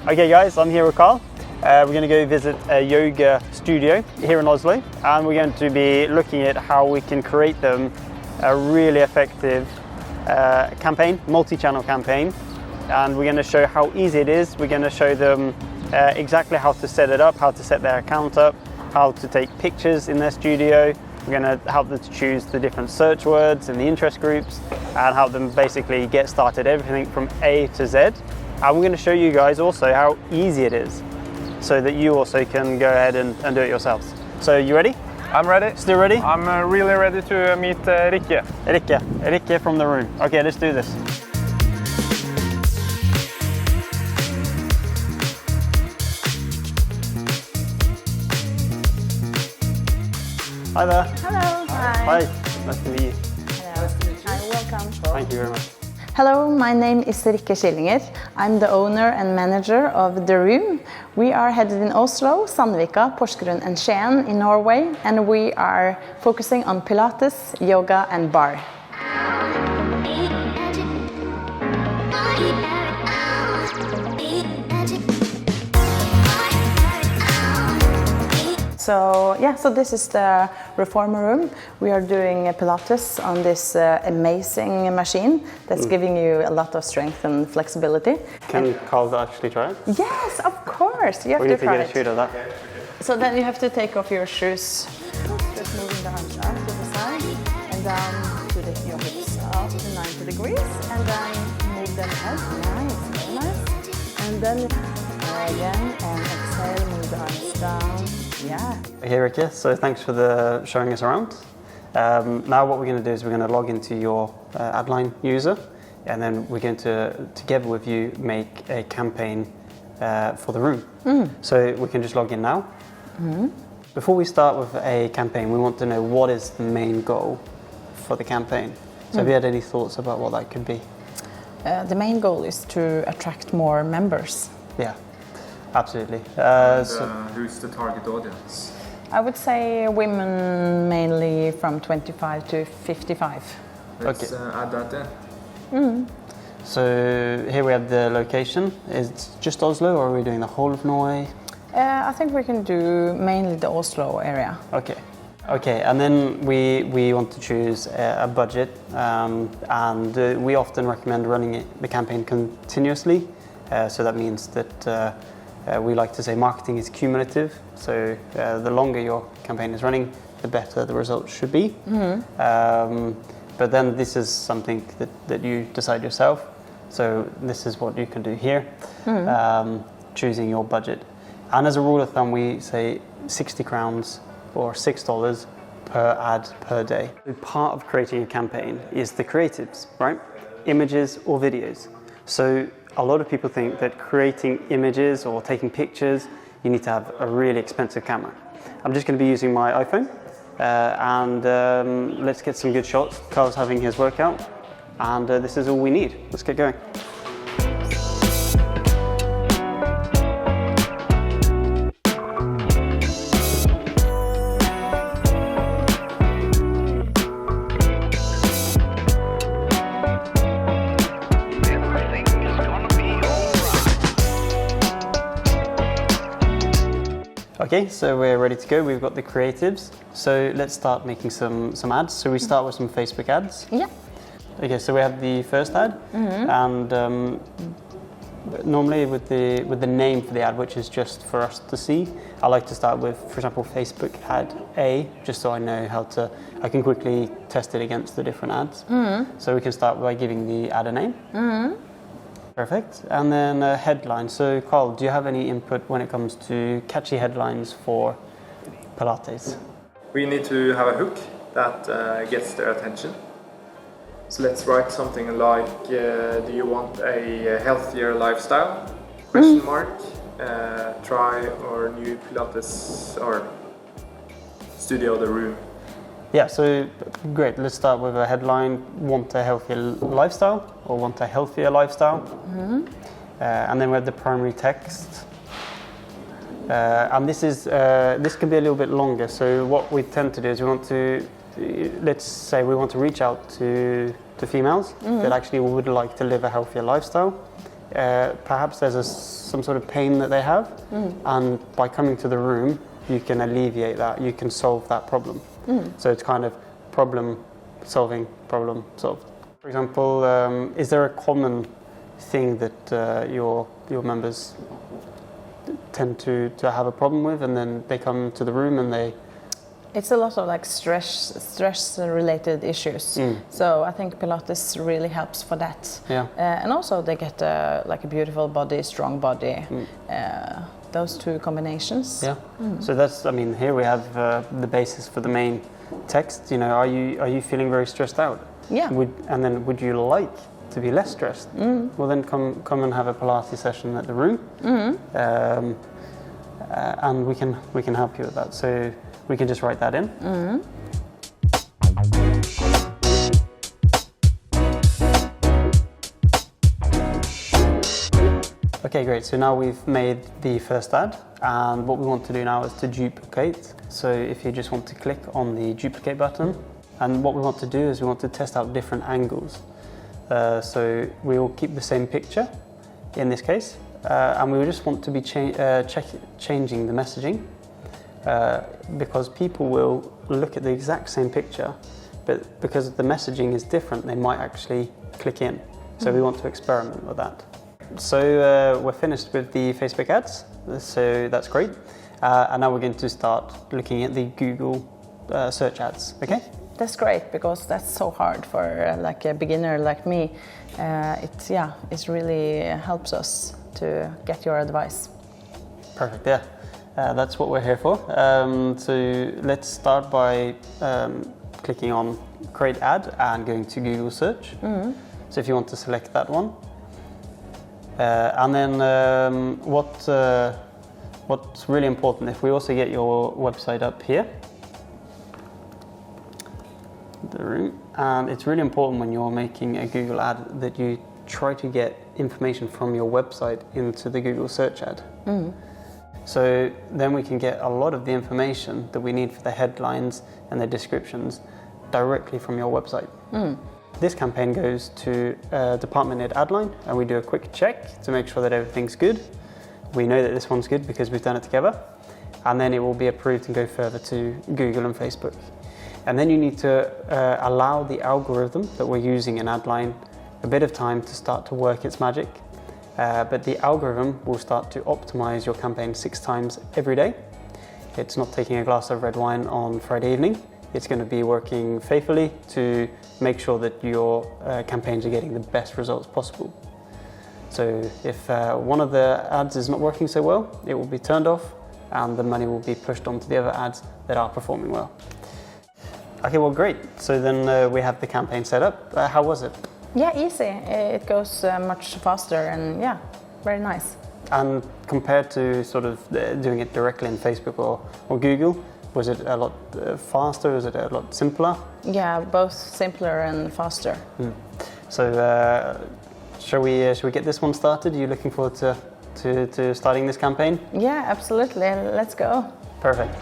Okay guys, I'm here with Carl. We're going to go visit a yoga studio here in Oslo, and we're going to be looking at how we can create them a really effective campaign, multi-channel campaign, and we're going to show how easy it is. We're going to show them exactly how to set it up, how to set their account up, how to take pictures in their studio. We're going to help them to choose the different search words and the interest groups and help them basically get started, everything from A to Z. And we're going to show you guys also how easy it is so that you also can go ahead and do it yourselves. So you ready? I'm ready. Still ready? I'm really ready to meet Rikke. Rikke from the room. Okay, let's do this. Hi there. Hello. Hi. Hi. Nice to meet you. Hello. Hi, welcome. Thank you very much. Hello, my name is Rikke Schillinger. I'm the owner and manager of The Room. We are headed in Oslo, Sandvika, Porsgrunn and Skien in Norway, and we are focusing on Pilates, yoga and bar. So this is the reformer room. We are doing Pilates on this amazing machine that's giving you a lot of strength and flexibility. Can Carl actually try it? Yes, of course. You have We to need to try get a shoot it. of that. So then you have to take off your shoes. Just moving the arms up to the side and down to your hips up to 90 degrees, and then move them out. Nice, very nice. And then again on exhale, move the arms down. Yeah. Okay, Rikke, so thanks for showing us around. Now what we're going to do is we're going to log into your Adline user, and then we're going to, together with you, make a campaign for the room. So we can just log in now. Before we start with a campaign, we want to know what is the main goal for the campaign. So have you had any thoughts about what that could be? The main goal is to attract more members. Yeah. Absolutely. Who's the target audience? I would say women mainly from 25 to 55. Let's add that in. So here we have the location. Is it just Oslo, or are we doing the whole of Norway? I think we can do mainly the Oslo area. Okay, and then we want to choose a budget, and we often recommend running the campaign continuously. So that means that we like to say marketing is cumulative. So the longer your campaign is running, the better the results should be. But then this is something that you decide yourself. So this is what you can do here, choosing your budget. And as a rule of thumb, we say 60 crowns or $6 per ad per day. Part of creating a campaign is the creatives, right? Images or videos. So a lot of people think that creating images or taking pictures, you need to have a really expensive camera. I'm just going to be using my iPhone, and let's get some good shots. Carl's having his workout, and this is all we need. Let's get going. Okay, so we're ready to go. We've got the creatives. So let's start making some ads. So we start with some Facebook ads. Yeah. Okay, so we have the first ad, and normally with the name for the ad, which is just for us to see, I like to start with, for example, Facebook ad A, just so I know I can quickly test it against the different ads. So we can start by giving the ad a name. Perfect. And then a headline. So Carl, do you have any input when it comes to catchy headlines for Pilates? We need to have a hook that gets their attention. So let's write something like, do you want a healthier lifestyle? Question mark. Try our new Pilates or studio, The Room. Yeah, so great. Let's start with a headline: want a healthier lifestyle, or want a healthier lifestyle. And then we have the primary text. And this can be a little bit longer. So what we tend to do is let's say we want to reach out to females that actually would like to live a healthier lifestyle. perhaps there's some sort of pain that they have, and by coming to the room, you can alleviate that, you can solve that problem. So it's kind of problem solving, problem solved. For example, is there a common thing that your members tend to have a problem with, and then they come to the room and they... It's a lot of like stress related issues. So I think Pilates really helps for that. Yeah. And also they get like a beautiful body, strong body. Those two combinations. Yeah. So that's, I mean, here we have the basis for the main text. You know, are you feeling very stressed out? Yeah. Would you like to be less stressed? Well, then come and have a Pilates session at the room, and we can help you with that. So we can just write that in. Okay, great. So now we've made the first ad, and what we want to do now is to duplicate. So if you just want to click on the duplicate button, and what we want to do is we want to test out different angles. So we will keep the same picture in this case, and we just want to be changing the messaging, because people will look at the exact same picture, but because the messaging is different, they might actually click in. So we want to experiment with that. So we're finished with the Facebook ads, so that's great. And now we're going to start looking at the Google search ads, okay? That's great, because that's so hard for like a beginner like me. It really helps us to get your advice. Perfect, yeah. That's what we're here for. So let's start by clicking on create ad and going to Google search. So if you want to select that one. And then what's really important, if we also get your website up here, and it's really important when you're making a Google ad that you try to get information from your website into the Google search ad. So then we can get a lot of the information that we need for the headlines and the descriptions directly from your website. This campaign goes to a department at Adline, and we do a quick check to make sure that everything's good. We know that this one's good because we've done it together, and then it will be approved and go further to Google and Facebook. And then you need to allow the algorithm that we're using in Adline a bit of time to start to work its magic. But the algorithm will start to optimize your campaign 6 times every day. It's not taking a glass of red wine on Friday evening. It's going to be working faithfully to make sure that your campaigns are getting the best results possible. So if one of the ads is not working so well, it will be turned off and the money will be pushed onto the other ads that are performing well. Okay, well, great. So then we have the campaign set up. How was it? Yeah, easy. It goes much faster and yeah, very nice. And compared to sort of doing it directly in Facebook or Google, was it a lot faster? Was it a lot simpler? Yeah, both simpler and faster. So shall we get this one started? Are you looking forward to starting this campaign? Yeah, absolutely. Let's go. Perfect.